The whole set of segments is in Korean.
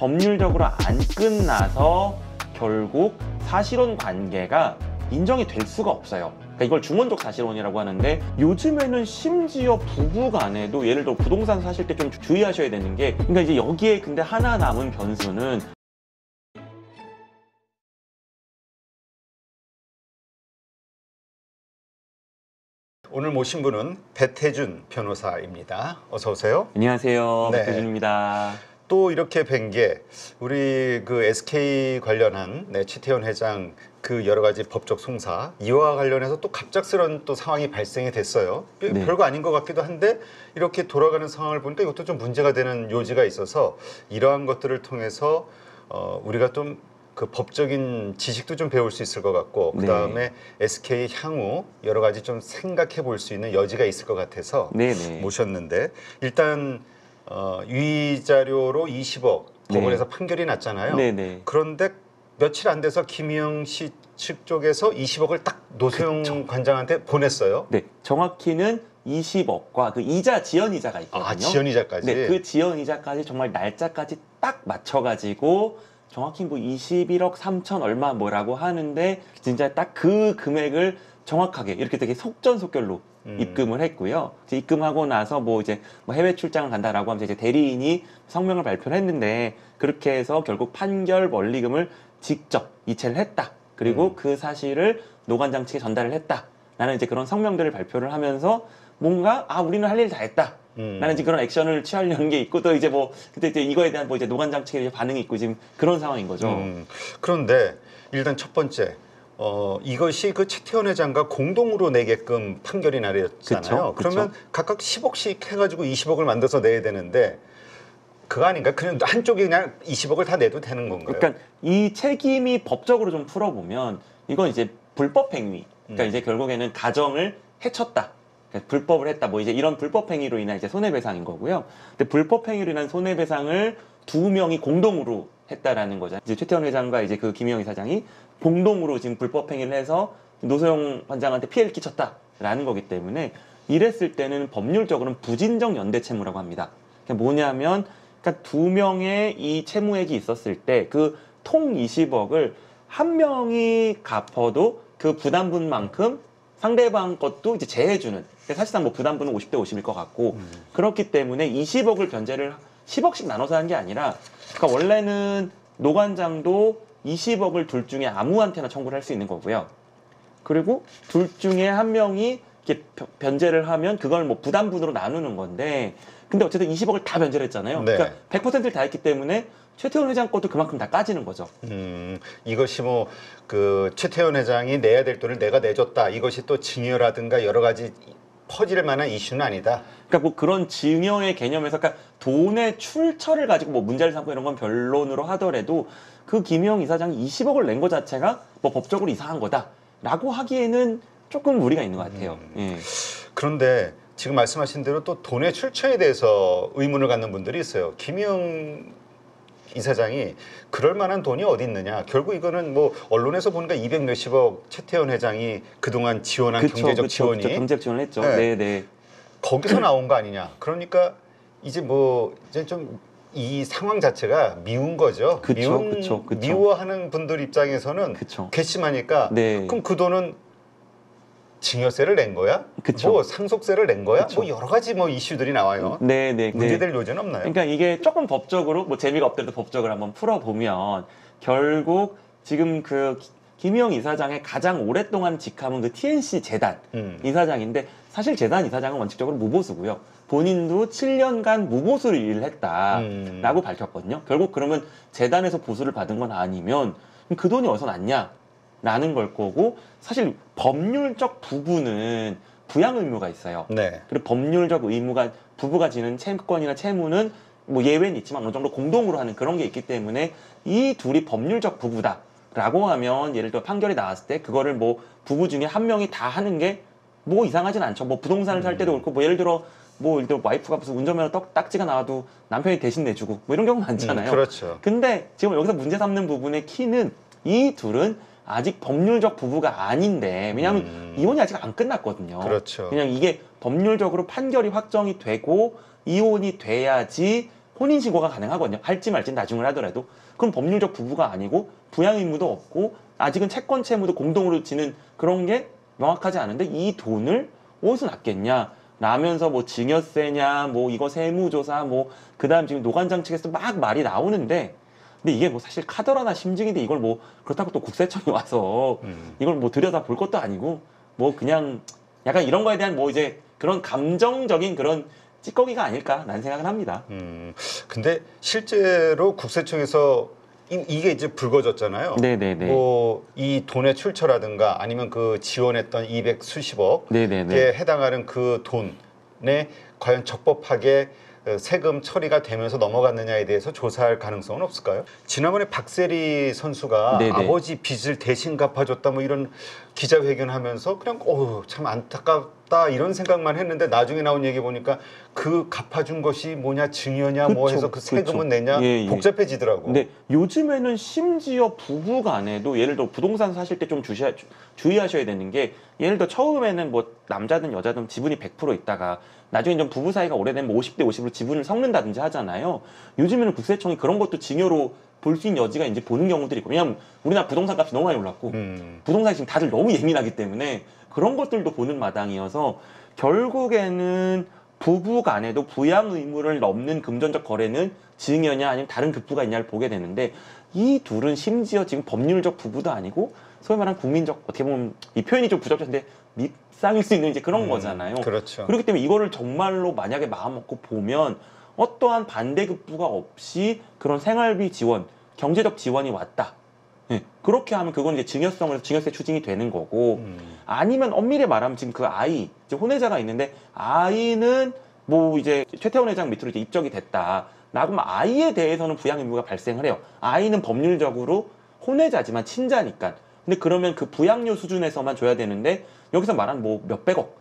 법률적으로 안 끝나서 결국 사실혼 관계가 인정이 될 수가 없어요. 그러니까 이걸 중원적 사실혼이라고 하는데, 요즘에는 심지어 부부 간에도 예를 들어 부동산 사실 때 좀 주의하셔야 되는 게, 그러니까 이제 여기에 근데 하나 남은 변수는 오늘 모신 분은 배태준 변호사입니다. 어서 오세요. 안녕하세요. 네. 배태준입니다. 또 이렇게 뵌 게 우리 그 SK 관련한 최태원 회장 그 여러 가지 법적 송사 이와 관련해서 또 갑작스러운 또 상황이 발생이 됐어요. 네. 별거 아닌 것 같기도 한데 이렇게 돌아가는 상황을 보니까 이것도 좀 문제가 되는 요지가 있어서 이러한 것들을 통해서 우리가 좀 그 법적인 지식도 좀 배울 수 있을 것 같고, 그 다음에 SK 향후 여러 가지 좀 생각해 볼 수 있는 여지가 있을 것 같아서 모셨는데, 일단 위자료로 20억 법원에서 판결이 났잖아요. 그런데 며칠 안 돼서 김희영 씨 측 쪽에서 20억을 딱 노소영 관장한테 보냈어요. 네, 정확히는 20억과 그 이자, 지연이자가 있거든요. 아, 지연이자까지? 네, 그 지연이자까지 정말 날짜까지 딱 맞춰가지고 정확히 뭐 21억 3천 얼마 뭐라고 하는데, 진짜 딱 그 금액을 정확하게 이렇게 되게 속전속결로 입금을 했고요. 이제 입금하고 나서 뭐 이제 뭐 해외 출장을 간다라고 하면서 이제 대리인이 성명을 발표를 했는데, 그렇게 해서 결국 판결 원리금을 직접 이체를 했다. 그리고 그 사실을 노관장 측에 전달을 했다. 라는 이제 그런 성명들을 발표를 하면서 뭔가 우리는 할 일 다 했다. 라는 이제 그런 액션을 취하려는 게 있고, 또 이제 뭐 그때 이제 이거에 대한 뭐 이제 노관장 측의 반응이 있고 지금 그런 상황인 거죠. 그런데 일단 첫 번째 이것이 그 최태원 회장과 공동으로 내게끔 판결이 나렸잖아요. 그러면 각각 10억씩 해가지고 20억을 만들어서 내야 되는데 그거 아닌가? 그냥 한쪽이 그냥 20억을 다 내도 되는 건가요? 그러니까 이 책임이 법적으로 좀 풀어보면 이건 이제 불법 행위. 그러니까 이제 결국에는 가정을 해쳤다. 그러니까 불법을 했다. 뭐 이제 이런 불법 행위로 인한 이제 손해배상인 거고요. 근데 불법 행위로 인한 손해배상을 두 명이 공동으로 했다라는 거죠. 이제 최태원 회장과 이제 그 김희영 이사장이 공동으로 지금 불법 행위를 해서 노소영 관장한테 피해를 끼쳤다라는 거기 때문에, 이랬을 때는 법률적으로는 부진정 연대 채무라고 합니다. 그게 뭐냐면, 그러니까 두 명의 이 채무액이 있었을 때 그 통 20억을 한 명이 갚아도 그 부담분만큼 상대방 것도 이제 제해주는, 그러니까 사실상 뭐 부담분은 50대 50일 것 같고, 그렇기 때문에 20억을 변제를 10억씩 나눠서 한 게 아니라, 그러니까 원래는 노관장도 20억을 둘 중에 아무한테나 청구를 할 수 있는 거고요. 그리고 둘 중에 한 명이 이렇게 변제를 하면 그걸 뭐 부담분으로 나누는 건데, 근데 어쨌든 20억을 다 변제를 했잖아요. 그러니까 100%를 다 했기 때문에 최태원 회장 것도 그만큼 다 까지는 거죠. 이것이 뭐 그 최태원 회장이 내야 될 돈을 내가 내줬다, 이것이 또 증여라든가 여러 가지 퍼질 만한 이슈는 아니다. 그러니까 뭐 그런 증여의 개념에서, 그러니까 돈의 출처를 가지고 뭐 문제를 삼고 이런 건 변론으로 하더라도, 그 김희영 이사장이 20억을 낸 것 자체가 뭐 법적으로 이상한 거다라고 하기에는 조금 무리가 있는 것 같아요. 그런데 지금 말씀하신 대로 또 돈의 출처에 대해서 의문을 갖는 분들이 있어요. 김희영 이사장이 그럴 만한 돈이 어디 있느냐. 결국 이거는 뭐 언론에서 보니까 200 몇십억 최태원 회장이 그동안 지원한 경제적 지원이 경제적 지원을 했죠. 거기서 나온 거 아니냐. 그러니까 이제 뭐 이제 좀 이 상황 자체가 미운 거죠. 미워하는 분들 입장에서는 괘씸하니까 그럼 그 돈은 증여세를 낸 거야? 뭐 상속세를 낸 거야? 뭐 여러 가지 뭐 이슈들이 나와요. 문제될 요지는 없나요? 그러니까 이게 조금 법적으로 뭐 재미가 없더라도 법적으로 한번 풀어보면, 결국 지금 그 김희영 이사장의 가장 오랫동안 직함은 그 TNC 재단 이사장인데, 사실 재단 이사장은 원칙적으로 무보수고요. 본인도 7년간 무보수를 일을 했다라고 밝혔거든요. 결국 그러면 재단에서 보수를 받은 건 아니면 그 돈이 어디서 났냐? 라는 걸 거고, 사실 법률적 부분은 부양 의무가 있어요. 그리고 법률적 의무가 부부가 지는 채권이나 채무는 뭐 예외는 있지만 어느 정도 공동으로 하는 그런 게 있기 때문에, 이 둘이 법률적 부부다라고 하면 예를 들어 판결이 나왔을 때 그거를 뭐 부부 중에 한 명이 다 하는 게 뭐 이상하진 않죠. 뭐 부동산을 살 때도 그렇고, 뭐 예를 들어 와이프가 무슨 운전면허 딱지가 나와도 남편이 대신 내주고 뭐 이런 경우 많잖아요. 근데 지금 여기서 문제 삼는 부분의 키는, 이 둘은 아직 법률적 부부가 아닌데, 왜냐하면 이혼이 아직 안 끝났거든요. 그냥 이게 법률적으로 판결이 확정이 되고 이혼이 돼야지 혼인신고가 가능하거든요. 할지 말지 나중을 하더라도. 그럼 법률적 부부가 아니고 부양 의무도 없고 아직은 채권 채무도 공동으로 지는 그런 게 명확하지 않은데 이 돈을 어디서 났겠냐 라면서 뭐 증여세냐 뭐 이거 세무조사 뭐 그다음 지금 노관장 측에서 막 말이 나오는데 근데 이게 뭐 사실 카더라나 심증인데 이걸 뭐 그렇다고 또 국세청이 와서 이걸 뭐 들여다 볼 것도 아니고 뭐 그냥 약간 이런 거에 대한 뭐 이제 그런 감정적인 그런 찌꺼기가 아닐까라는 생각을 합니다. 근데 실제로 국세청에서 이게 이제 불거졌잖아요. 네네네. 뭐 이 돈의 출처라든가 아니면 그 지원했던 200 수십억에 네네네. 해당하는 그 돈에 과연 적법하게 세금 처리가 되면서 넘어갔느냐에 대해서 조사할 가능성은 없을까요? 지난번에 박세리 선수가 네네. 아버지 빚을 대신 갚아줬다 뭐 이런 기자회견하면서 그냥 참 안타깝다 이런 생각만 했는데 나중에 나온 얘기 보니까 그 갚아준 것이 뭐냐 증여냐 뭐 그쵸, 해서 그 세금은 그쵸. 내냐 예, 예. 복잡해지더라고. 근데 요즘에는 심지어 부부 간에도 예를 들어 부동산 사실 때 좀 주의하셔야 되는 게 예를 들어 처음에는 뭐 남자든 여자든 지분이 100% 있다가 나중에 좀 부부 사이가 오래되면 50대 50으로 지분을 섞는다든지 하잖아요. 요즘에는 국세청이 그런 것도 증여로 볼 수 있는 여지가 이제 보는 경우들이 있고 왜냐하면 우리나라 부동산 값이 너무 많이 올랐고 부동산이 지금 다들 너무 예민하기 때문에 그런 것들도 보는 마당이어서 결국에는 부부 간에도 부양 의무를 넘는 금전적 거래는 증여냐 아니면 다른 급부가 있냐를 보게 되는데 이 둘은 심지어 지금 법률적 부부도 아니고 소위 말하는 국민적 어떻게 보면 이 표현이 좀 부적절한데 밉상일 수 있는 이제 그런 거잖아요. 그렇죠. 그렇기 때문에 이거를 정말로 만약에 마음 먹고 보면 어떠한 반대급부가 없이 그런 생활비 지원, 경제적 지원이 왔다. 예, 그렇게 하면 그건 이제 증여세 추징이 되는 거고 아니면 엄밀히 말하면 지금 그 아이, 이제 혼외자가 있는데 아이는 뭐 이제 최태원 회장 밑으로 이제 입적이 됐다. 라고 하면 아이에 대해서는 부양 의무가 발생을 해요. 아이는 법률적으로 혼외자지만 친자니까. 근데 그러면 그 부양료 수준에서만 줘야 되는데 여기서 말하는 뭐 몇백억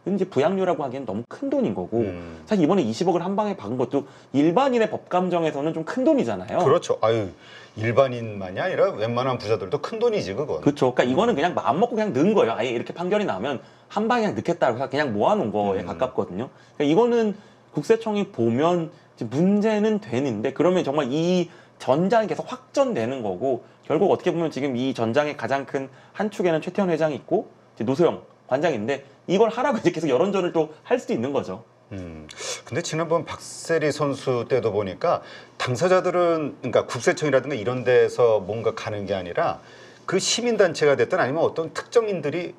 이제 부양료라고 하기엔 너무 큰 돈인 거고 사실 이번에 20억을 한 방에 박은 것도 일반인의 법감정에서는 좀 큰 돈이잖아요. 그렇죠. 아유 일반인만이 아니라 웬만한 부자들도 큰 돈이지 그건. 그렇죠. 그러니까 이거는 그냥 마음 먹고 그냥 넣은 거예요. 아예 이렇게 판결이 나면 한 방에 그냥 넣겠다고 해서 그냥 모아놓은 거에 가깝거든요. 그러니까 이거는 국세청이 보면 이제 문제는 되는데 그러면 정말 이 전장이 계속 확전되는 거고 결국 어떻게 보면 지금 이 전장의 가장 큰 한 축에는 최태원 회장이 있고 이제 노소영 관장인데 이걸 하라고 이제 계속 여론전을 또 할 수도 있는 거죠. 근데 지난번 박세리 선수 때도 보니까 당사자들은 그러니까 국세청이라든가 이런 데서 뭔가 가는 게 아니라 그 시민단체가 됐든 아니면 어떤 특정인들이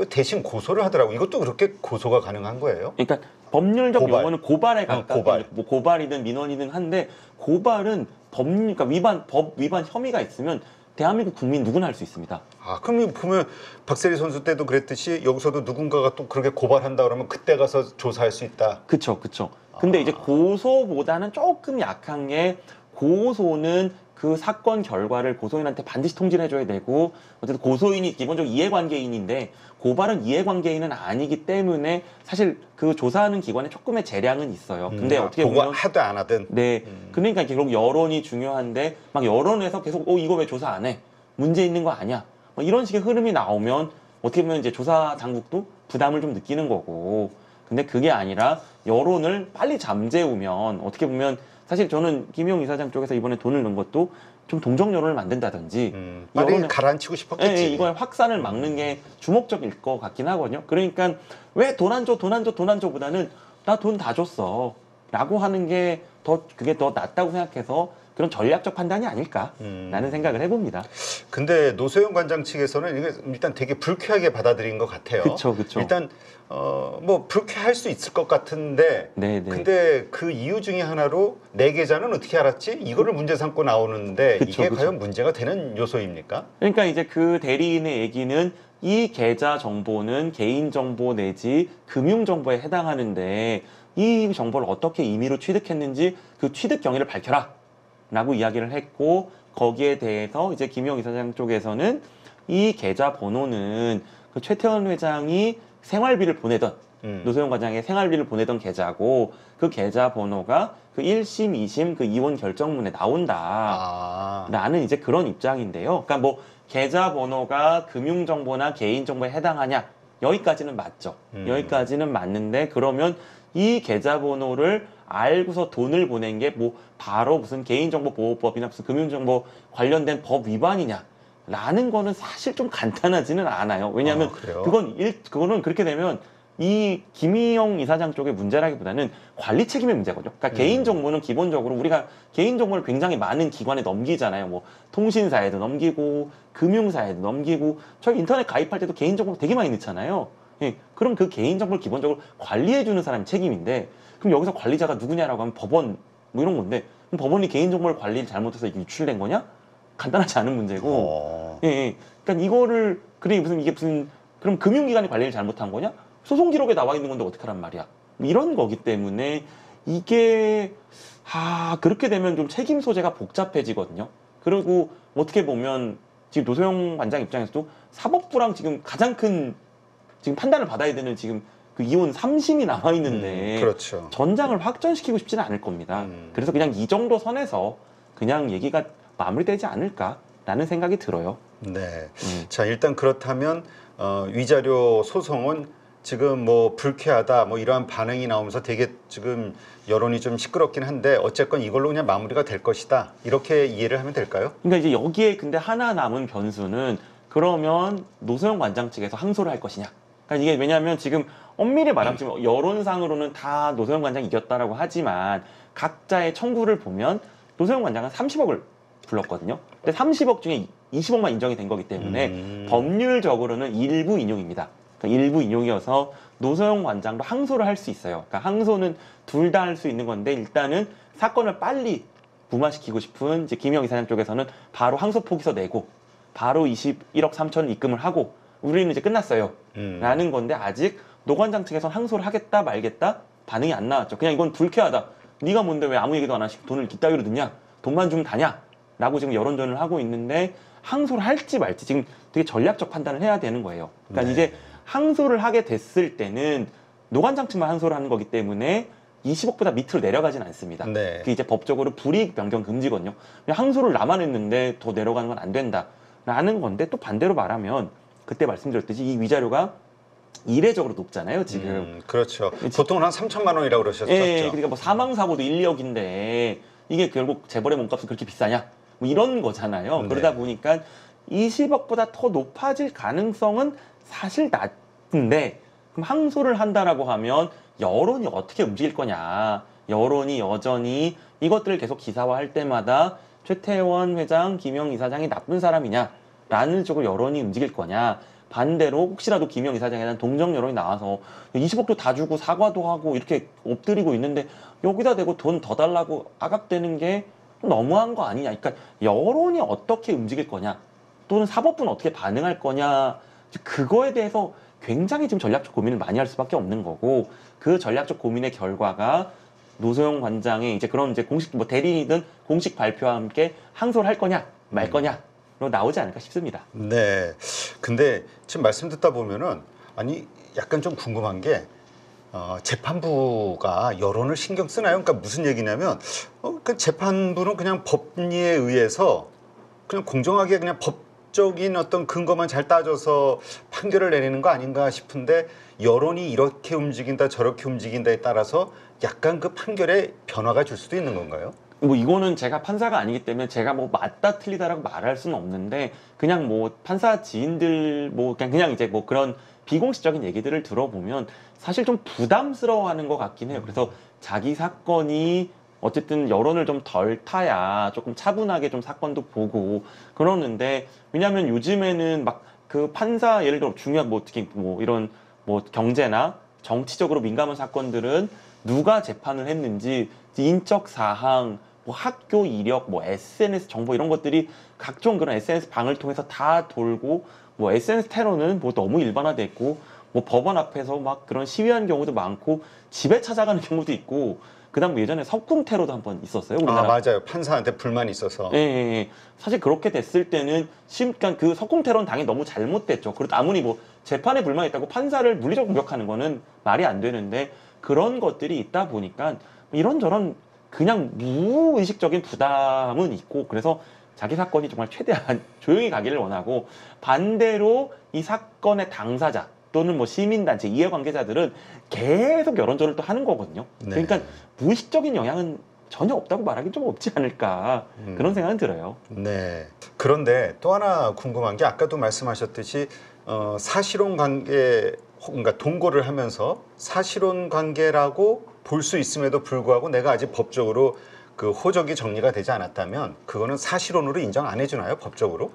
대신 고소를 하더라고. 이것도 그렇게 고소가 가능한 거예요? 그러니까 법률적 고발. 용어는 고발에 가깝게 고발. 뭐 고발이든 민원이든 한데 고발은 그러니까 법 위반 혐의가 있으면 대한민국 국민 누구나 할 수 있습니다. 아, 그럼 보면 박세리 선수 때도 그랬듯이 여기서도 누군가가 또 그렇게 고발한다 그러면 그때 가서 조사할 수 있다. 그쵸. 근데 이제 고소보다는 조금 약한 게 고소는 그 사건 결과를 고소인한테 반드시 통지를 해줘야 되고 어쨌든 고소인이 기본적으로 이해관계인인데 고발은 이해관계인은 아니기 때문에 사실 그 조사하는 기관에 조금의 재량은 있어요. 근데 어떻게 보면 하든 안 하든. 네, 그러니까 결국 여론이 중요한데 막 여론에서 계속 이거 왜 조사 안 해? 문제 있는 거 아니야? 뭐 이런 식의 흐름이 나오면 어떻게 보면 이제 조사 당국도 부담을 좀 느끼는 거고. 근데 그게 아니라 여론을 빨리 잠재우면 어떻게 보면 사실 저는 김용 이사장 쪽에서 이번에 돈을 넣은 것도 좀 동정 여론을 만든다든지 빨리 여론을 가라앉히고 싶었겠지. 예, 이거의 확산을 막는 게 주목적일 것 같긴 하거든요. 그러니까 왜 돈 안 줘 보다는 나 돈 다 줬어 라고 하는 게 그게 더 낫다고 생각해서 그런 전략적 판단이 아닐까라는 생각을 해봅니다. 근데 노소영 관장 측에서는 이게 일단 되게 불쾌하게 받아들인 것 같아요. 그쵸. 일단 뭐 불쾌할 수 있을 것 같은데 네네. 근데 그 이유 중에 하나로 내 계좌는 어떻게 알았지? 이거를 문제 삼고 나오는데 이게 과연 문제가 되는 요소입니까? 그러니까 이제 그 대리인의 얘기는 이 계좌 정보는 개인정보 내지 금융정보에 해당하는데 이 정보를 어떻게 임의로 취득했는지 그 취득 경위를 밝혀라 라고 이야기를 했고 거기에 대해서 이제 김용 이사장 쪽에서는 이 계좌 번호는 그 최태원 회장이 생활비를 보내던 노소영 과장의 생활비를 보내던 계좌고 그 계좌 번호가 그 1심, 2심 그 이혼 결정문에 나온다 라는 이제 그런 입장인데요. 그러니까 뭐 계좌 번호가 금융정보나 개인정보에 해당하냐 여기까지는 맞죠. 여기까지는 맞는데 그러면 이 계좌번호를 알고서 돈을 보낸 게 뭐 바로 무슨 개인정보보호법이나 무슨 금융정보 관련된 법 위반이냐 라는 거는 사실 좀 간단하지는 않아요. 왜냐하면 그거는 그렇게 되면 이 김희영 이사장 쪽의 문제라기보다는 관리 책임의 문제거든요. 그러니까 개인정보는 기본적으로 우리가 개인정보를 굉장히 많은 기관에 넘기잖아요. 뭐 통신사에도 넘기고 금융사에도 넘기고 저희 인터넷 가입할 때도 개인정보 되게 많이 넣잖아요. 예, 그럼 그 개인정보를 기본적으로 관리해주는 사람이 책임인데 그럼 여기서 관리자가 누구냐라고 하면 법원 뭐 이런 건데 그럼 법원이 개인정보를 관리를 잘못해서 이게 유출된 거냐? 간단하지 않은 문제고 예, 예. 그러니까 이거를 그래 무슨 이게 무슨 그럼 금융기관이 관리를 잘못한 거냐? 소송 기록에 나와 있는 건데 어떡하란 말이야. 이런 거기 때문에 이게 그렇게 되면 좀 책임 소재가 복잡해지거든요. 그리고 어떻게 보면 지금 노소영 관장 입장에서도 사법부랑 지금 가장 큰 지금 판단을 받아야 되는 지금 그 이혼 3심이 남아 있는데 그렇죠. 전장을 확전시키고 싶지는 않을 겁니다. 그래서 그냥 이 정도 선에서 그냥 얘기가 마무리되지 않을까라는 생각이 들어요. 네. 자, 일단 그렇다면 위자료 소송은 지금 뭐 불쾌하다 뭐 이러한 반응이 나오면서 되게 지금 여론이 좀 시끄럽긴 한데 어쨌건 이걸로 그냥 마무리가 될 것이다. 이렇게 이해를 하면 될까요? 그러니까 이제 여기에 근데 하나 남은 변수는 그러면 노소영 관장 측에서 항소를 할 것이냐. 그러니까 이게 왜냐하면 지금 엄밀히 말하면 지금 여론상으로는 다 노소영 관장이 이겼다라고 하지만 각자의 청구를 보면 노소영 관장은 30억을 불렀거든요. 근데 30억 중에 20억만 인정이 된 거기 때문에 법률적으로는 일부 인용입니다. 그러니까 일부 인용이어서 노소영 관장도 항소를 할 수 있어요. 그러니까 항소는 둘 다 할 수 있는 건데 일단은 사건을 빨리 무마시키고 싶은 이제 김영 이사장 쪽에서는 바로 항소 포기서 내고 바로 21억 3천을 입금을 하고 우리는 이제 끝났어요. 라는 건데 아직 노 관장 측에서는 항소를 하겠다 말겠다 반응이 안 나왔죠. 그냥 이건 불쾌하다. 네가 뭔데 왜 아무 얘기도 안 하시고 돈을 이따위로 넣냐? 돈만 주면 다냐? 라고 지금 여론전을 하고 있는데 항소를 할지 말지 지금 되게 전략적 판단을 해야 되는 거예요. 그러니까 이제 항소를 하게 됐을 때는 노관장 측만 항소를 하는 거기 때문에 20억보다 밑으로 내려가진 않습니다. 네. 그게 이제 법적으로 불이익 변경 금지거든요. 항소를 나만 했는데 더 내려가는 건 안 된다라는 건데 또 반대로 말하면 그때 말씀드렸듯이 이 위자료가 이례적으로 높잖아요, 지금. 그렇죠. 보통은 한 3천만 원이라고 그러셨죠. 예, 그러니까 뭐 사망사고도 1, 2억인데 이게 결국 재벌의 몸값은 그렇게 비싸냐? 뭐 이런 거잖아요. 네. 그러다 보니까 20억보다 더 높아질 가능성은 사실 낮은데 그럼 항소를 한다라고 하면 여론이 어떻게 움직일 거냐. 여론이 여전히 이것들을 계속 기사화할 때마다 최태원 회장, 김영 이사장이 나쁜 사람이냐 라는 쪽으로 여론이 움직일 거냐. 반대로 혹시라도 김영 이사장에 대한 동정 여론이 나와서 20억도 다 주고 사과도 하고 이렇게 엎드리고 있는데 여기다 대고 돈 더 달라고 아각대는 게 너무한 거 아니냐. 그러니까 여론이 어떻게 움직일 거냐 또는 사법부는 어떻게 반응할 거냐 그거에 대해서 굉장히 지금 전략적 고민을 많이 할 수밖에 없는 거고 그 전략적 고민의 결과가 노소영 관장의 이제 그런 이제 공식 뭐 대리인이든 공식 발표와 함께 항소를 할 거냐 말 거냐 로 나오지 않을까 싶습니다. 네. 근데 지금 말씀 듣다 보면은 아니 약간 좀 궁금한 게 재판부가 여론을 신경 쓰나요? 그러니까 무슨 얘기냐면 그러니까 재판부는 그냥 법리에 의해서 그냥 공정하게 그냥 법적인 어떤 근거만 잘 따져서 판결을 내리는 거 아닌가 싶은데 여론이 이렇게 움직인다 저렇게 움직인다에 따라서 약간 그 판결에 변화가 줄 수도 있는 건가요? 뭐 이거는 제가 판사가 아니기 때문에 제가 뭐 맞다 틀리다라고 말할 수는 없는데 그냥 뭐 판사 지인들 뭐 그냥 이제 뭐 그런 비공식적인 얘기들을 들어보면 사실 좀 부담스러워하는 것 같긴 해요. 그래서 자기 사건이 어쨌든 여론을 좀 덜 타야 조금 차분하게 좀 사건도 보고 그러는데 왜냐하면 요즘에는 막 그 판사 예를 들어 중요한 뭐 특히 뭐 이런 뭐 경제나 정치적으로 민감한 사건들은 누가 재판을 했는지 인적 사항 뭐 학교 이력, 뭐 SNS 정보 이런 것들이 각종 그런 SNS 방을 통해서 다 돌고 뭐 SNS 테러는 뭐 너무 일반화됐고 뭐 법원 앞에서 막 그런 시위하는 경우도 많고 집에 찾아가는 경우도 있고 그다음 뭐 예전에 석궁 테러도 한번 있었어요. 우리나라. 맞아요. 판사한테 불만이 있어서. 예, 예, 예. 사실 그렇게 됐을 때는 그러니까 그 석궁 테러는 당연히 너무 잘못됐죠. 그래도 아무리 뭐 재판에 불만이 있다고 판사를 물리적으로 공격하는 거는 말이 안 되는데 그런 것들이 있다 보니까 이런저런 그냥 무의식적인 부담은 있고 그래서 자기 사건이 정말 최대한 조용히 가기를 원하고 반대로 이 사건의 당사자 또는 뭐 시민단체, 이해관계자들은 계속 여론전을 또 하는 거거든요. 네. 그러니까 무의식적인 영향은 전혀 없다고 말하기 좀 없지 않을까 그런 생각은 들어요. 네. 그런데 또 하나 궁금한 게 아까도 말씀하셨듯이 사실혼 관계, 그러니까 동거를 하면서 사실혼 관계라고 볼 수 있음에도 불구하고 내가 아직 법적으로 그 호적이 정리가 되지 않았다면 그거는 사실혼으로 인정 안 해주나요? 법적으로?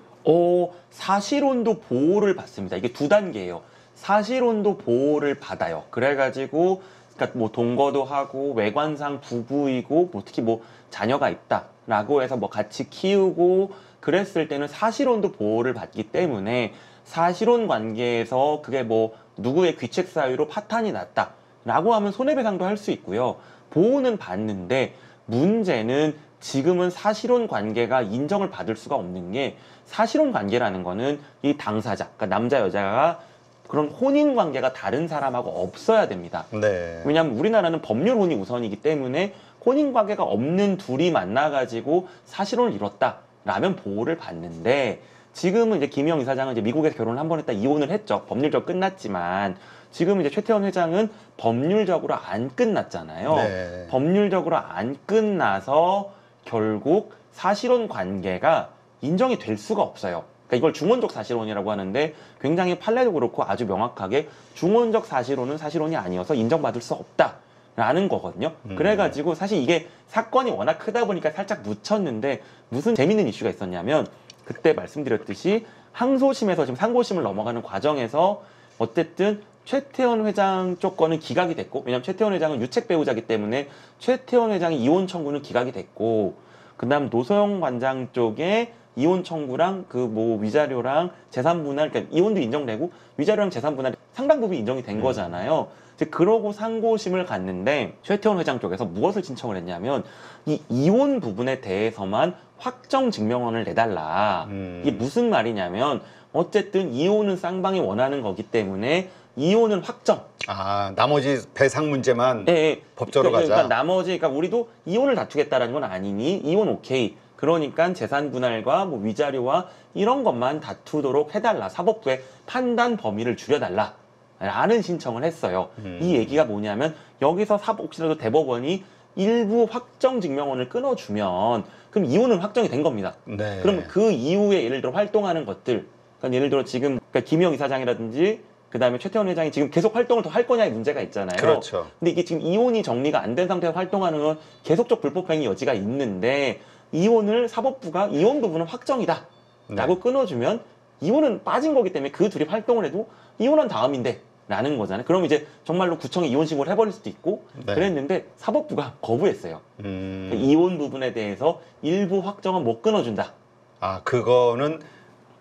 사실혼도 보호를 받습니다. 이게 두 단계예요. 사실혼도 보호를 받아요. 그래가지고 그러니까 뭐 동거도 하고 외관상 부부이고 뭐 특히 뭐 자녀가 있다라고 해서 뭐 같이 키우고 그랬을 때는 사실혼도 보호를 받기 때문에 사실혼 관계에서 그게 뭐 누구의 귀책 사유로 파탄이 났다라고 하면 손해배상도 할 수 있고요. 보호는 받는데 문제는 지금은 사실혼 관계가 인정을 받을 수가 없는 게 사실혼 관계라는 거는 이 당사자, 그러니까 남자 여자가 그런 혼인 관계가 다른 사람하고 없어야 됩니다. 네. 왜냐하면 우리나라는 법률 혼이 우선이기 때문에 혼인 관계가 없는 둘이 만나가지고 사실혼을 이뤘다라면 보호를 받는데 지금은 이제 김영 이사장은 이제 미국에서 결혼을 한 번 했다 이혼을 했죠. 법률적으로 끝났지만 지금 이제 최태원 회장은 법률적으로 안 끝났잖아요. 네. 법률적으로 안 끝나서 결국 사실혼 관계가 인정이 될 수가 없어요. 그러니까 이걸 중원적 사실혼이라고 하는데 굉장히 판례도 그렇고 아주 명확하게 중원적 사실혼은 사실혼이 아니어서 인정받을 수 없다라는 거거든요. 그래가지고 사실 이게 사건이 워낙 크다 보니까 살짝 묻혔는데 무슨 재밌는 이슈가 있었냐면 그때 말씀드렸듯이 항소심에서 지금 상고심을 넘어가는 과정에서 어쨌든 최태원 회장 쪽 거는 기각이 됐고 왜냐하면 최태원 회장은 유책 배우자이기 때문에 최태원 회장의 이혼 청구는 기각이 됐고 그다음 노소영 관장 쪽에 이혼 청구랑 그 뭐 위자료랑 재산 분할, 그러니까 이혼도 인정되고 위자료랑 재산 분할 상당 부분 인정이 된 거잖아요. 이제 그러고 상고심을 갔는데 최태원 회장 쪽에서 무엇을 신청을 했냐면 이 이혼 부분에 대해서만 확정 증명원을 내달라. 이게 무슨 말이냐면 어쨌든 이혼은 쌍방이 원하는 거기 때문에 이혼은 확정. 아, 나머지 배상 문제만 네, 법적으로 가자. 그러니까 나머지, 그러니까 우리도 이혼을 다투겠다라는 건 아니니 이혼 오케이. 그러니까 재산 분할과 뭐 위자료와 이런 것만 다투도록 해달라. 사법부의 판단 범위를 줄여달라. 라는 신청을 했어요. 이 얘기가 뭐냐면 여기서 혹시라도 대법원이 일부 확정 증명원을 끊어주면 그럼 이혼은 확정이 된 겁니다. 네. 그럼 그 이후에 예를 들어 활동하는 것들, 그러니까 예를 들어 지금 그러니까 김영 이사장이라든지 그 다음에 최태원 회장이 지금 계속 활동을 더 할 거냐의 문제가 있잖아요. 그렇죠. 근데 이게 지금 이혼이 정리가 안 된 상태에서 활동하는 건 계속적 불법행위 여지가 있는데 이혼을 사법부가 이혼 부분은 확정이다 라고 끊어주면 이혼은 빠진 거기 때문에 그 둘이 활동을 해도 이혼한 다음인데 라는 거잖아요. 그럼 이제 정말로 구청에 이혼 신고를 해버릴 수도 있고 그랬는데 사법부가 거부했어요. 이혼 부분에 대해서 일부 확정은 못 끊어준다. 아, 그거는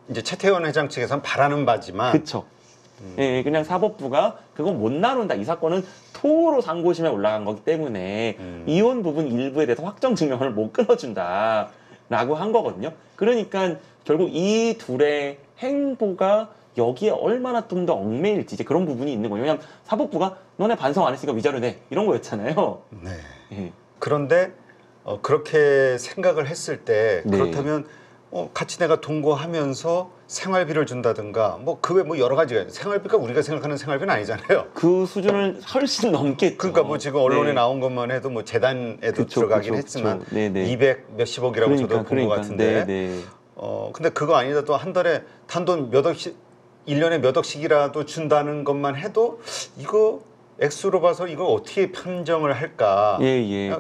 이제 최태원 회장 측에서는 바라는 바지만 그쵸. 예, 그냥 사법부가 그건 못 나눈다. 이 사건은 토로 상고심에 올라간 거기 때문에 이혼 부분 일부에 대해서 확정 증명을 못 끊어준다 라고 한 거거든요. 그러니까 결국 이 둘의 행보가 여기에 얼마나 좀 더 얽매일지 이제 그런 부분이 있는 거예요. 왜냐하면 사법부가 너네 반성 안 했으니까 위자료 내 이런 거였잖아요. 네. 예. 그런데 그렇게 생각을 했을 때 네. 그렇다면 같이 내가 동거하면서 생활비를 준다든가 뭐 그 외 뭐 여러 가지가 생활비가 우리가 생각하는 생활비는 아니잖아요. 그 수준을 훨씬 넘겠죠. 그러니까 뭐 지금 언론에 네. 나온 것만 해도 뭐 재단에도 들어가긴 했지만 네, 네. 200 몇십억이라고 저도 본 것 같은데. 네. 근데 그거 아니더라도 한 달에 단돈 몇 억씩 1년에 몇 억씩이라도 준다는 것만 해도 이거 액수로 봐서 이거 어떻게 판정을 할까? 예.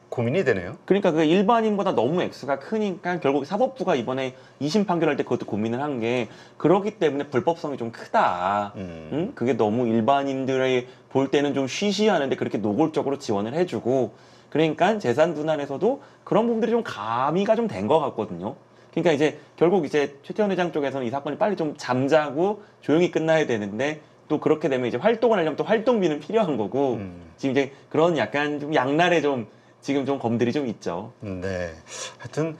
고민이 되네요. 그러니까 그 일반인보다 너무 액수가 크니까 결국 사법부가 이번에 2심 판결할 때 그것도 고민을 한 게 그렇기 때문에 불법성이 좀 크다. 응? 그게 너무 일반인들의 볼 때는 좀 쉬쉬하는데 그렇게 노골적으로 지원을 해주고 그러니까 재산 분할에서도 그런 부분들이 좀 가미가 좀 된 것 같거든요. 그러니까 이제 결국 이제 최태원 회장 쪽에서는 이 사건이 빨리 좀 잠자고 조용히 끝나야 되는데 또 그렇게 되면 이제 활동을 하려면 또 활동비는 필요한 거고 지금 이제 그런 약간 좀 양날에 좀 지금 좀 검들이 좀 있죠. 네. 하여튼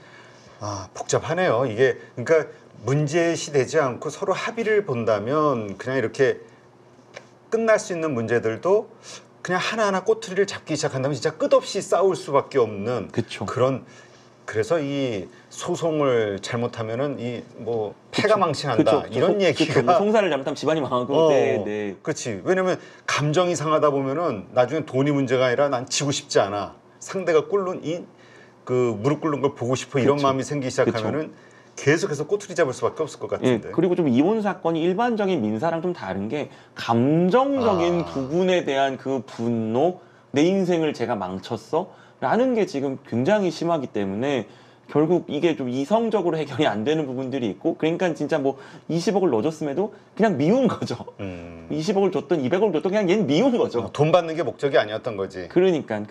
복잡하네요. 이게 그러니까 문제시 되지 않고 서로 합의를 본다면 그냥 이렇게 끝날 수 있는 문제들도 그냥 하나하나 꼬투리를 잡기 시작한다면 진짜 끝없이 싸울 수밖에 없는 그쵸. 그런 그래서 이 소송을 잘못하면은 이 뭐 패가 망신한다 이런 얘기가 뭐 송사를 잘못하면 집안이 망하고. 네. 그렇지. 왜냐면 감정이 상하다 보면은 나중에 돈이 문제가 아니라 난 지고 싶지 않아. 상대가 꿇는 이 그 무릎 꿇는 걸 보고 싶어 이런 마음이 생기기 시작하면은 계속해서 꼬투리 잡을 수밖에 없을 것 같은데. 예, 그리고 좀 이혼 사건이 일반적인 민사랑 좀 다른 게 감정적인 부분에 대한 그 분노, 내 인생을 제가 망쳤어? 라는 게 지금 굉장히 심하기 때문에 결국 이게 좀 이성적으로 해결이 안 되는 부분들이 있고, 그러니까 진짜 뭐 20억을 넣어줬음에도 그냥 미운 거죠. 20억을 줬든 200억을 줬든 그냥 얘는 미운 거죠. 돈 받는 게 목적이 아니었던 거지. 그러니까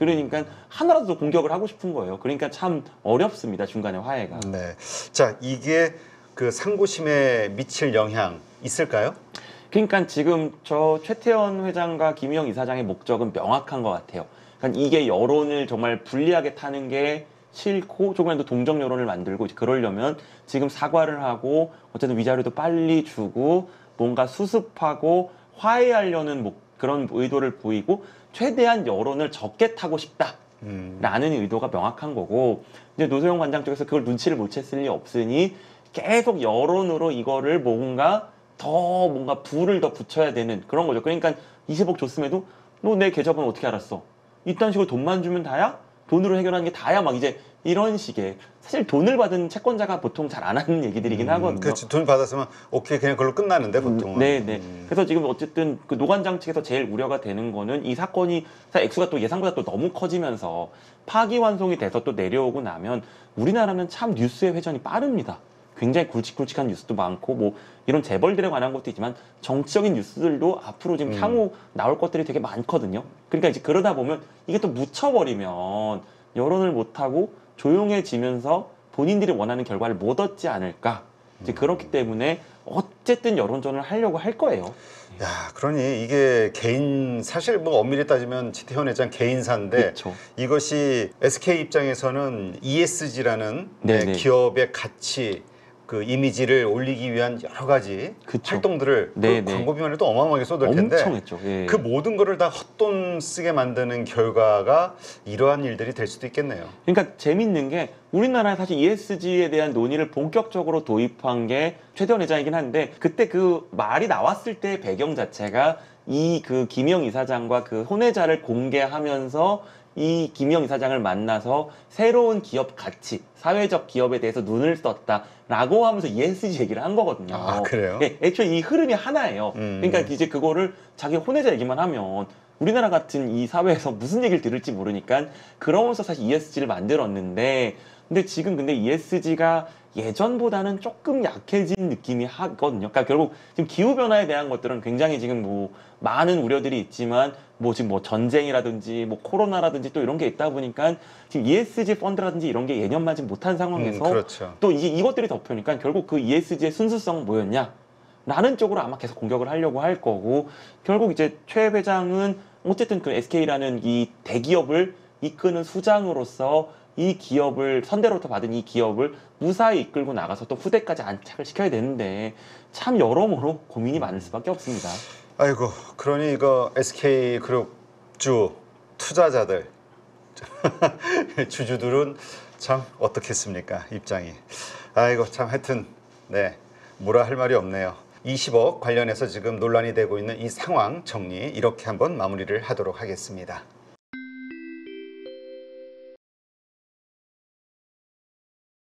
하나라도 더 공격을 하고 싶은 거예요. 그러니까 참 어렵습니다, 중간에 화해가. 네. 자, 이게 그 상고심에 미칠 영향 있을까요? 그러니까 지금 저 최태원 회장과 김희영 이사장의 목적은 명확한 것 같아요. 그러니까 이게 여론을 정말 불리하게 타는 게 싫고 조금이라도 동정 여론을 만들고 그러려면 지금 사과를 하고 어쨌든 위자료도 빨리 주고 뭔가 수습하고 화해하려는 그런 의도를 보이고 최대한 여론을 적게 타고 싶다라는 의도가 명확한 거고, 이제 노소영 관장 쪽에서 그걸 눈치를 못 챘을 리 없으니 계속 여론으로 이거를 뭔가 불을 더 붙여야 되는 그런 거죠. 그러니까 20억 줬음에도 너 내 계좌번호 어떻게 알았어? 이딴 식으로 돈만 주면 다야? 돈으로 해결하는 게 다야? 막 이제 이런 식의, 사실 돈을 받은 채권자가 보통 잘 안 하는 얘기들이긴 하거든요. 그렇지. 돈 받았으면 오케이 그냥 그걸로 끝나는데 보통은. 네네. 그래서 지금 어쨌든 그 노관장 측에서 제일 우려가 되는 거는 이 사건이 사실 액수가 또 예상보다 또 너무 커지면서 파기환송이 돼서 또 내려오고 나면 우리나라는 참 뉴스의 회전이 빠릅니다. 굉장히 굵직굵직한 뉴스도 많고 뭐 이런 재벌들에 관한 것도 있지만 정치적인 뉴스들도 앞으로 지금 향후 나올 것들이 되게 많거든요. 그러니까 이제 그러다 보면 이게 또 묻혀버리면 여론을 못하고 조용해지면서 본인들이 원하는 결과를 못 얻지 않을까. 이제 그렇기 때문에 어쨌든 여론전을 하려고 할 거예요. 야, 그러니 이게 사실 뭐 엄밀히 따지면 최태원 회장 개인사인데 그쵸. 이것이 SK 입장에서는 ESG라는 네네. 기업의 가치, 그 이미지를 올리기 위한 여러 가지 활동들을 그 광고비만 해도 어마어마하게 쏟을 텐데 엄청 했죠. 예. 그 모든 거를 다 헛돈 쓰게 만드는 결과가 이러한 일들이 될 수도 있겠네요. 그러니까 재밌는 게 우리나라에 사실 ESG에 대한 논의를 본격적으로 도입한 게 최태원 회장이긴 한데, 그때 그 말이 나왔을 때의 배경 자체가 이 그 김희영 이사장과 그 혼외자를 공개하면서 이 김희영 이사장을 만나서 새로운 기업 가치, 사회적 기업에 대해서 눈을 썼다라고 하면서 ESG 얘기를 한 거거든요. 아, 그래요? 네, 애초에 이 흐름이 하나예요. 그러니까 이제 그거를 자기 혼외자 얘기만 하면 우리나라 같은 이 사회에서 무슨 얘기를 들을지 모르니까 그러면서 사실 ESG를 만들었는데, 근데 지금 ESG가 예전보다는 조금 약해진 느낌이 하거든요. 그러니까 결국 지금 기후변화에 대한 것들은 굉장히 지금 뭐 많은 우려들이 있지만 뭐 지금 뭐 전쟁이라든지 뭐 코로나라든지 또 이런 게 있다 보니까 지금 ESG 펀드라든지 이런 게 예년맞지 못한 상황에서 그렇죠. 또 이게 이것들이 덮여니까 결국 그 ESG의 순수성은 뭐였냐? 라는 쪽으로 아마 계속 공격을 하려고 할 거고, 결국 이제 최 회장은 어쨌든 그 SK라는 이 대기업을 이끄는 수장으로서 이 기업을 선대로부터 받은 이 기업을 무사히 이끌고 나가서 또 후대까지 안착을 시켜야 되는데 참 여러모로 고민이 많을 수밖에 없습니다. 아이고, 그러니 이거 SK 그룹주 투자자들 주주들은 참 어떻겠습니까, 입장이. 아이고, 참 하여튼 네, 뭐라 할 말이 없네요. 20억 관련해서 지금 논란이 되고 있는 이 상황 정리 이렇게 한번 마무리를 하도록 하겠습니다.